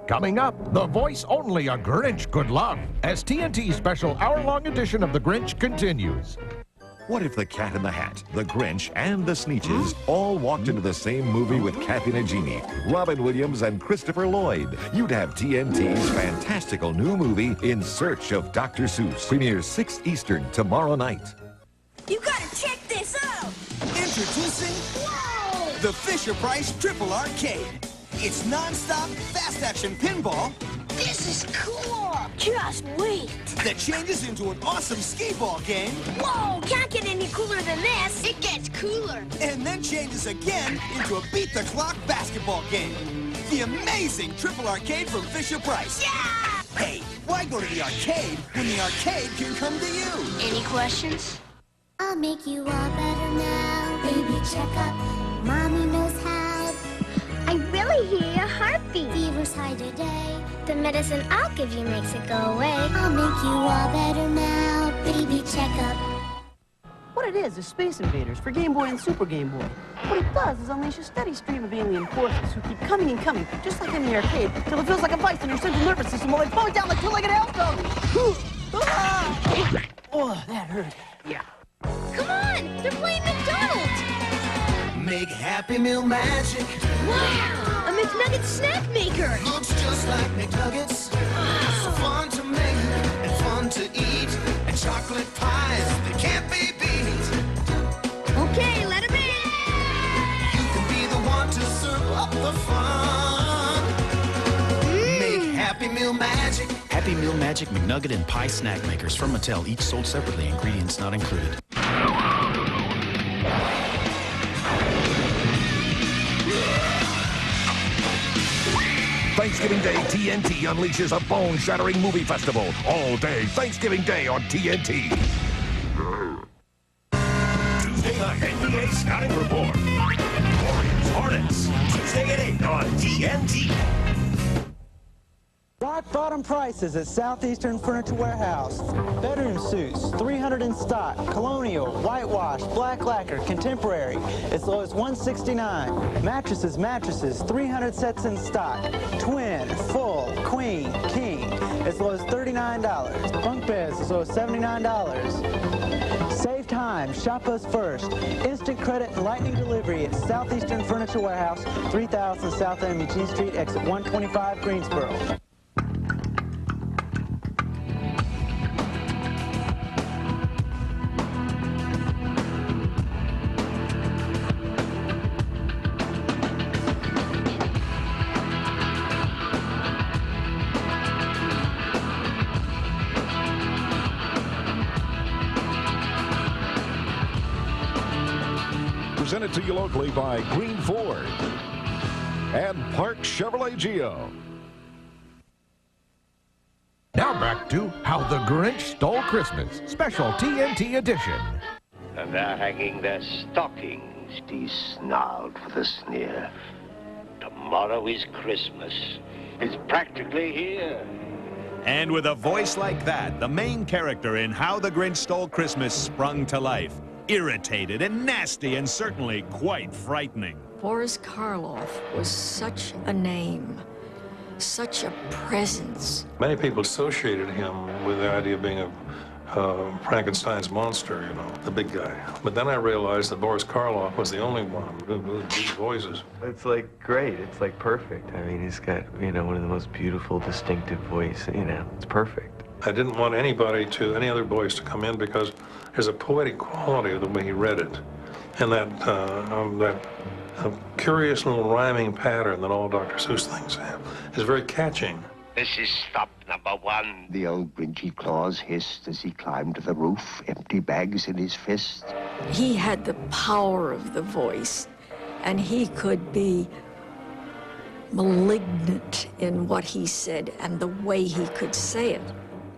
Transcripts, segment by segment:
Coming up, the voice only a Grinch could love as TNT's special hour-long edition of The Grinch continues. What if the Cat in the Hat, the Grinch, and the Sneetches all walked into the same movie with Kathy Najimy, Robin Williams, and Christopher Lloyd? You'd have TNT's fantastical new movie, In Search of Dr. Seuss. Premieres 6 Eastern tomorrow night. You gotta check this out! Introducing the Fisher-Price Triple Arcade. It's non-stop, fast-action pinball. This is cool! Just wait! That changes into an awesome skee-ball game. Whoa! Can't get any cooler than this! It gets cooler! And then changes again into a beat-the-clock basketball game. The amazing Triple Arcade from Fisher-Price. Yeah! Hey, why go to the arcade when the arcade can come to you? Any questions? I'll make you all better now. Baby, check up. Mommy knows how. I really hear your heartbeat. Fever's high today. The medicine I'll give you makes it go away. I'll make you all better now. Baby, check up. What it is Space Invaders for Game Boy and Super Game Boy. What it does is unleash a steady stream of alien forces who keep coming and coming, just like in the arcade, till it feels like a vice in your central nervous system while they fall down like two-legged hailstones. Oh, that hurt. Yeah. Come on! They're playing McDonald's! Make Happy Meal magic. Wow! A McNugget snack maker! Looks just like McNuggets. So fun to make and fun to eat. And chocolate pies, they can't be beat. Okay, let 'em in! You can be the one to serve up the fun. Make Happy Meal magic. Happy Meal Magic McNugget and Pie Snack Makers from Mattel, each sold separately, ingredients not included. Thanksgiving Day, TNT unleashes a bone-shattering movie festival. All day Thanksgiving Day on TNT. Tuesday night, NBA Scouting Report. Warriors, Hornets. Tuesday at 8 on TNT. Rock bottom prices at Southeastern Furniture Warehouse. Bedroom suits, 300 in stock. Colonial, whitewash, black lacquer, contemporary, as low as $169. Mattresses, 300 sets in stock. Twin, full, queen, king, as low as $39. Bunk beds, as low as $79. Save time, shop us first. Instant credit and lightning delivery at Southeastern Furniture Warehouse, 3000 South MEG Street, exit 125, Greensboro. Presented to you locally by Green Ford and Park Chevrolet Geo. Now back to How the Grinch Stole Christmas, special TNT edition. And they're hanging their stockings, he snarled with a sneer. Tomorrow is Christmas. It's practically here. And with a voice like that, the main character in How the Grinch Stole Christmas sprung to life. Irritated and nasty and certainly quite frightening. Boris Karloff was such a name, such a presence. Many people associated him with the idea of being a Frankenstein's monster, you know, the big guy. But then I realized that Boris Karloff was the only one who did these voices. It's like great. It's like perfect. I mean, he's got, you know, one of the most beautiful, distinctive voice. You know, it's perfect. I didn't want any other voice to come in because there's a poetic quality of the way he read it. And that curious little rhyming pattern that all Dr. Seuss things have is very catching. This is stop number 1. The old Grinchy Claus hissed as he climbed to the roof, empty bags in his fist. He had the power of the voice, and he could be malignant in what he said and the way he could say it.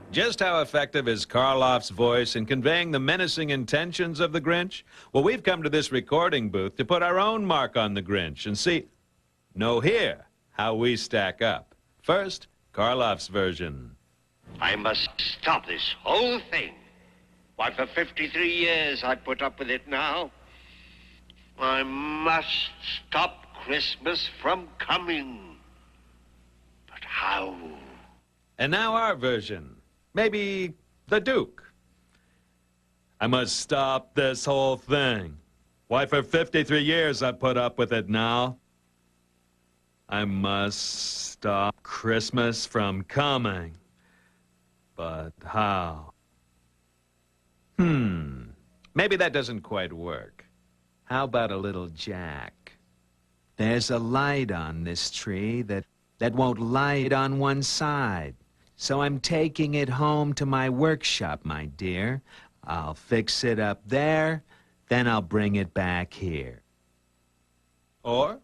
Just how effective is Karloff's voice in conveying the menacing intentions of the Grinch? Well, we've come to this recording booth to put our own mark on the Grinch and hear how we stack up. First, Karloff's version. I must stop this whole thing. Why, for 53 years I put up with it now. I must stop Christmas from coming. But how? And now our version. Maybe the Duke. I must stop this whole thing. Why, for 53 years I put up with it now. I must stop Christmas from coming. But how? Maybe that doesn't quite work. How about a little Jack? There's a light on this tree that won't light on one side. So I'm taking it home to my workshop, my dear. I'll fix it up there, then I'll bring it back here. Or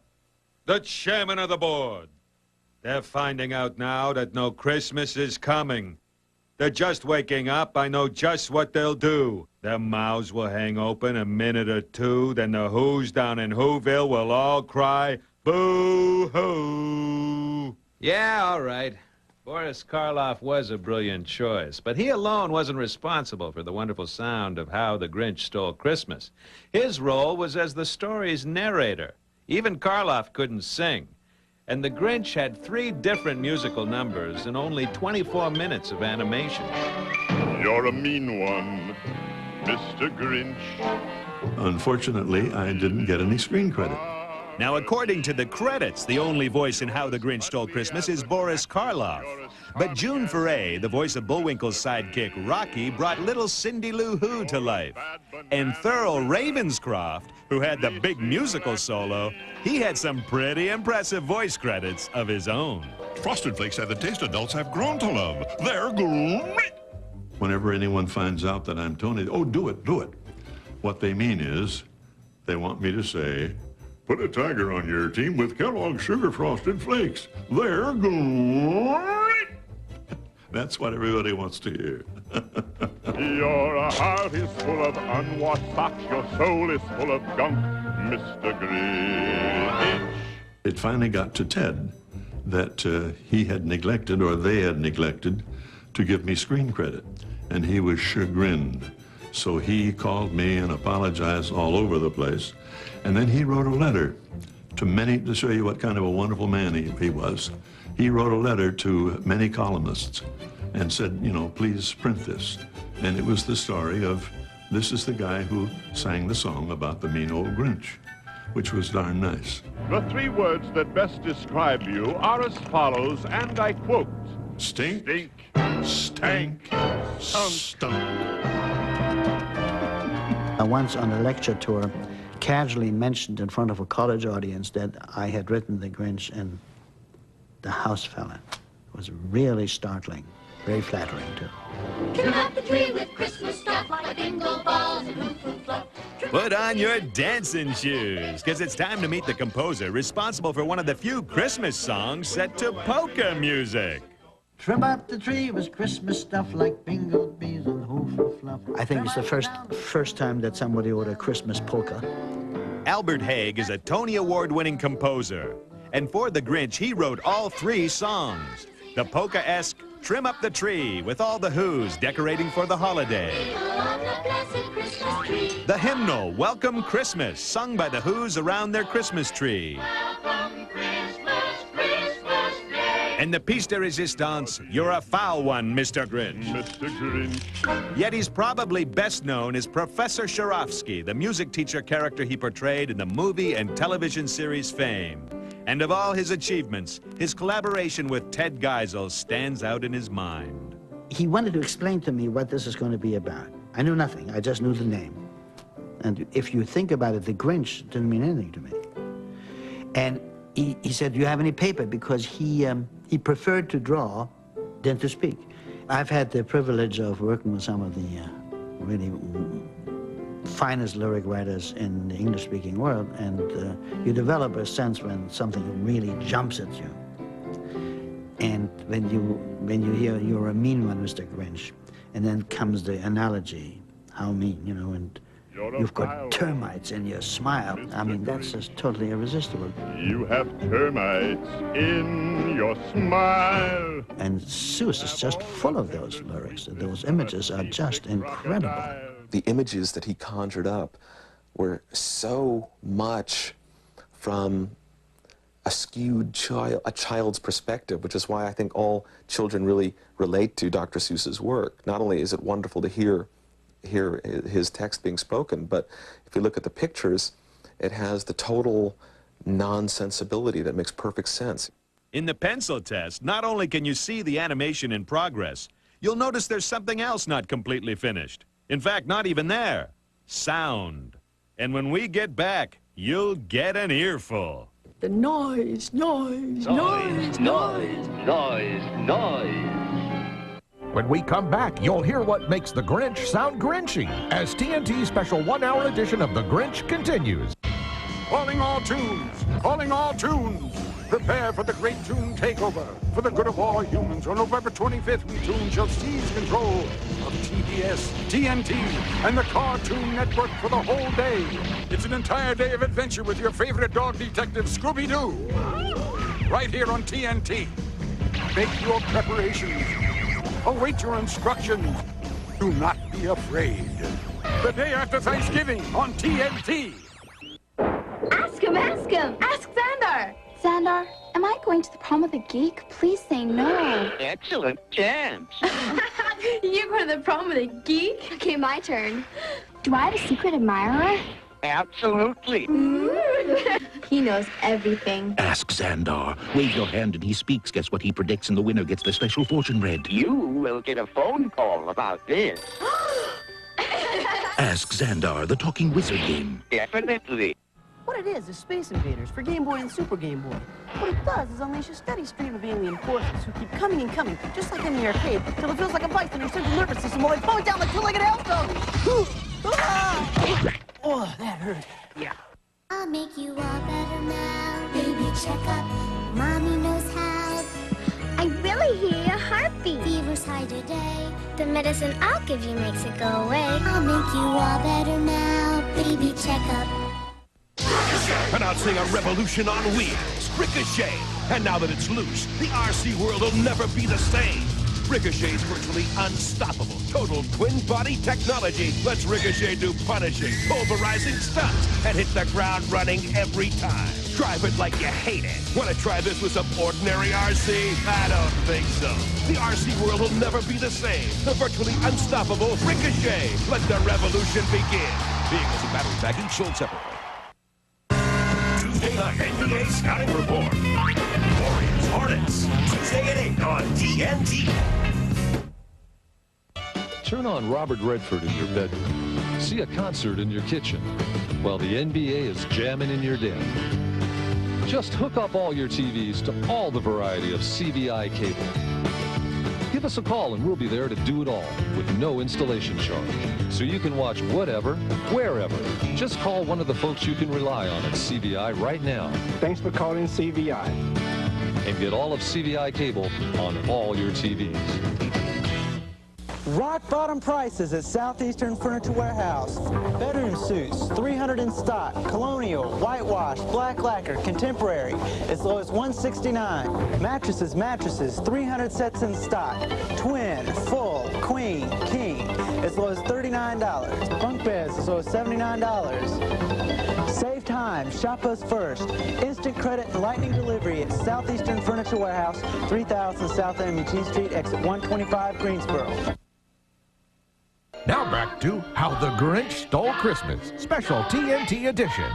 the chairman of the board. They're finding out now that no Christmas is coming. They're just waking up. I know just what they'll do. Their mouths will hang open a minute or two, then the Who's down in Whoville will all cry, boo-hoo. Yeah, all right. Boris Karloff was a brilliant choice, but he alone wasn't responsible for the wonderful sound of How the Grinch Stole Christmas. His role was as the story's narrator. Even Karloff couldn't sing. And the Grinch had 3 different musical numbers and only 24 minutes of animation. You're a mean one, Mr. Grinch. Unfortunately, I didn't get any screen credit. Now, according to the credits, the only voice in How the Grinch Stole Christmas is Boris Karloff. But June Foray, the voice of Bullwinkle's sidekick Rocky, brought little Cindy Lou Who to life. And Thurl Ravenscroft, who had the big musical solo, he had some pretty impressive voice credits of his own. Frosted Flakes have the taste adults have grown to love. They're great. Whenever anyone finds out that I'm Tony, oh, do it, do it. What they mean is, they want me to say, put a tiger on your team with Kellogg's Sugar Frosted Flakes. They're great. That's what everybody wants to hear. Your heart is full of unwashed socks. Your soul is full of gunk, Mr. Grinch. It finally got to Ted that he had neglected, or they had neglected, to give me screen credit. And he was chagrined. So he called me and apologized all over the place. And then he wrote a letter to many, to show you what kind of a wonderful man he was. He wrote a letter to many columnists and said, you know, please print this. And it was the story of, this is the guy who sang the song about the mean old Grinch, which was darn nice. The 3 words that best describe you are as follows, and I quote, stink, stink, stank, stunk. I once on a lecture tour casually mentioned in front of a college audience that I had written The Grinch, and the house fell in. It was really startling, very flattering too. Trim up the tree with Christmas stuff like bingo balls and hoo-hoo fluff. Put on your dancing shoes, because it's time to meet the composer responsible for one of the few Christmas songs set to polka music. Trim up the tree with Christmas stuff like bingo bees and hoo-hoo fluff. I think it's the first time that somebody wrote a Christmas polka. Albert Haig is a Tony Award-winning composer. And for The Grinch, he wrote all 3 songs. The polka-esque Trim Up the Tree, with all the Who's decorating for the holiday. The hymnal, Welcome Christmas, sung by the Who's around their Christmas tree. And the piece de resistance, You're a Foul One, Mr. Grinch. Mr. Grinch. Yet he's probably best known as Professor Sharovsky, the music teacher character he portrayed in the movie and television series Fame. And of all his achievements, his collaboration with Ted Geisel stands out in his mind. He wanted to explain to me what this is going to be about. I knew nothing, I just knew the name. And if you think about it, The Grinch didn't mean anything to me. And he said, do you have any paper? Because he preferred to draw than to speak. I've had the privilege of working with some of the really finest lyric writers in the English-speaking world, and you develop a sense when something really jumps at you. And when you hear, you're a mean one, Mr. Grinch, and then comes the analogy, how mean, you know, and you've got termites in your smile. I mean, that's just totally irresistible. You have termites in your smile. And Seuss is just full of those lyrics. Those images are just incredible. The images that he conjured up were so much from a skewed a child's perspective, which is why I think all children really relate to Dr. Seuss's work. Not only is it wonderful to hear his text being spoken, but if you look at the pictures, it has the total non-sensibility that makes perfect sense. In the pencil test, not only can you see the animation in progress, you'll notice there's something else not completely finished. In fact, not even there. Sound. And when we get back, you'll get an earful. The noise, noise, noise, noise, noise, noise. When we come back, you'll hear what makes the Grinch sound Grinchy as TNT's special 1-hour edition of The Grinch continues. Calling all tunes! Calling all tunes! Prepare for the great tune takeover. For the good of all humans, on November 25th, we Toon shall seize control of TBS, TNT, and the Cartoon Network for the whole day. It's an entire day of adventure with your favorite dog detective, Scooby-Doo. Right here on TNT. Make your preparations. Await your instructions. Do not be afraid. The day after Thanksgiving on TNT. Ask him, ask him. Ask Xandar. Xandar, am I going to the prom with a geek? Please say no. Excellent chance. You're going to the prom with a geek? Okay, my turn. Do I have a secret admirer? Absolutely. He knows everything. Ask Xandar. Wave your hand and he speaks. Guess what he predicts and the winner gets the special fortune read. You will get a phone call about this. Ask Xandar, the talking wizard game. Definitely. What it is Space Invaders for Game Boy and Super Game Boy. What it does is unleash a steady stream of alien forces who keep coming and coming, just like in the arcade, till it feels like a vice in your central nervous system while they fall down like two-legged hailstones. Oh, that hurt. Yeah. I'll make you all better now. Baby, check up. Mommy knows how. I really hear your heartbeat. Fever's high today. The medicine I'll give you makes it go away. I'll make you all better now. Baby, check up. Announcing a revolution on wheels, Ricochet. And now that it's loose, the RC world will never be the same. Ricochet's virtually unstoppable. Total twin-body technology lets Ricochet do punishing, pulverizing stunts and hit the ground running every time. Drive it like you hate it. Want to try this with some ordinary RC? I don't think so. The RC world will never be the same. The virtually unstoppable Ricochet. Let the revolution begin. Vehicles and battery pack each sold separately. Tuesday night NBA Scouting Report. Warriors Hornets. Tuesday at 8 on TNT. Turn on Robert Redford in your bedroom. See a concert in your kitchen while the NBA is jamming in your den. Just hook up all your TVs to all the variety of CBI cable. Give us a call and we'll be there to do it all with no installation charge. So you can watch whatever, wherever. Just call one of the folks you can rely on at CBI right now. Thanks for calling CBI. And get all of CBI cable on all your TVs. Rock bottom prices at Southeastern Furniture Warehouse. Bedroom suits, 300 in stock. Colonial, whitewash, black lacquer, contemporary, as low as $169. Mattresses, 300 sets in stock. Twin, full, queen, king, as low as $39. Bunk beds, as low as $79. Save time, shop us first. Instant credit and lightning delivery at Southeastern Furniture Warehouse, 3000 South M.E.T. Street, exit 125, Greensboro. Now back to How the Grinch Stole Christmas, special TNT edition.